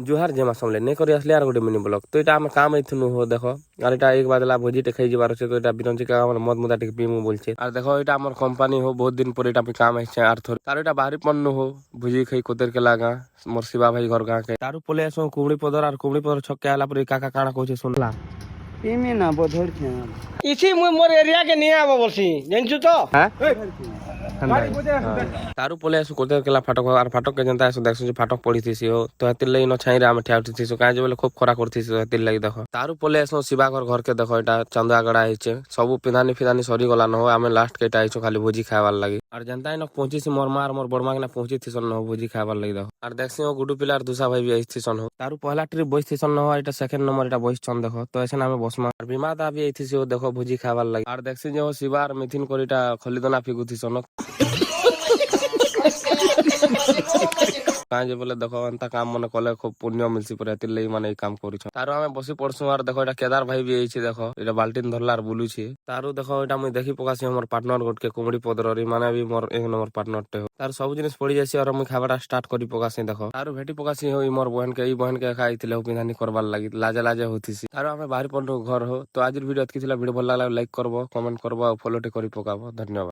जुहार जेमा समले नहीं करी असले यार गोटे मिनी ब्लॉग तो এটা আমার কাম এইথুনু হো দেখো আর এটা এক বাদলা ভোজিতে খাই যাবার আছে তো এটা বিরঞ্জি কাকা আমার মদ মুদা টিকে পিমু বলছে আর দেখো এটা আমার কোম্পানি হো বহুত দিন পরে এটা আমি কাম আইছে আর থর আর এটা বাহারি পণ্য হো ভোজি খাই কোদের কে লাগা মোর শিবা ভাই ঘর গাঁ কে তারু পলে আসো কুমড়ি পদর আর কুমড়ি পদর ছক্কে আলা পরে কাকা কানা কইছে শুনলা পিমি না বধর ছে ইসি মুই মোর এরিয়া কে নিয়ে আবো বলছি জানছু তো হ্যাঁ তারু পলে আসো কোদের কেলা ফাটক আর ফাটক কে জনতা আসো দেখছো যে ফাটক পড়িছিস হো তো হাতির লাগি ন ছাইরে আমি ঠাউতিছিস কাজ বলে খুব খরা করছিস হাতির লাগি দেখো তারু পলে আসো শিবা ঘর কে দেখো এটা চান্দুয়াগড়া আইছে সবু পিধানি ফিধানি সরি গলা ন আমি লাস্ট কে এটা আইছো খালি ভোজি খাইবার লাগি আর জনতাই ন পৌঁছিছি মোর মা আর মোর বড় মা কে না পৌঁছিছিস ন ভোজি খাইবার লাগি দেখো আর দেখছি ও গুডু পিলার দুসা ভাই বি আইছিস ন তারু পহলা ট্রিপ বইছিস ন এটা সেকেন্ড নম্বর এটা বইছন দেখো তো এসে আমি বসমা আর বিমা দা বি আইছিস ও দেখো ভোজি খাইবার লাগি আর দেখছি যে ও শিবা আর মিথিন করিটা খলিদনা ফিগুছিস ন কাজে বলে দেখো এন্তা কাম মনে কলে খুব পুণ্য মিলছি পরে এতির লাগি মানে এই কাম করিছ তারও আমি বসি পড়ছু আর দেখো এটা কেদার ভাই বি আইছে দেখো এটা বালটিন ধরলা আর বুলুছি তারও দেখো এটা মুই দেখি পকাছি আমার পার্টনার গোটকে কুমড়ি পদররি মানে বি মোর এক নম্বর পার্টনারটে তার সব জিনিস পড়ি যাইছি আর মুই খাবারটা স্টার্ট করি পকাছি দেখো তারও ভেটি পকাছি হই মোর বহনকে এই বহনকে খাইছিলে পিধানি করবার লাগি লাজে লাজে হতিছি তারও আমি বাহারি পন্ড ঘর হো তো আজের ভিডিও কি ছিল ভিডিও ভালো লাগলে লাইক করবো কমেন্ট করবো আর ফলোটি করি পকাবো ধন্যবাদ।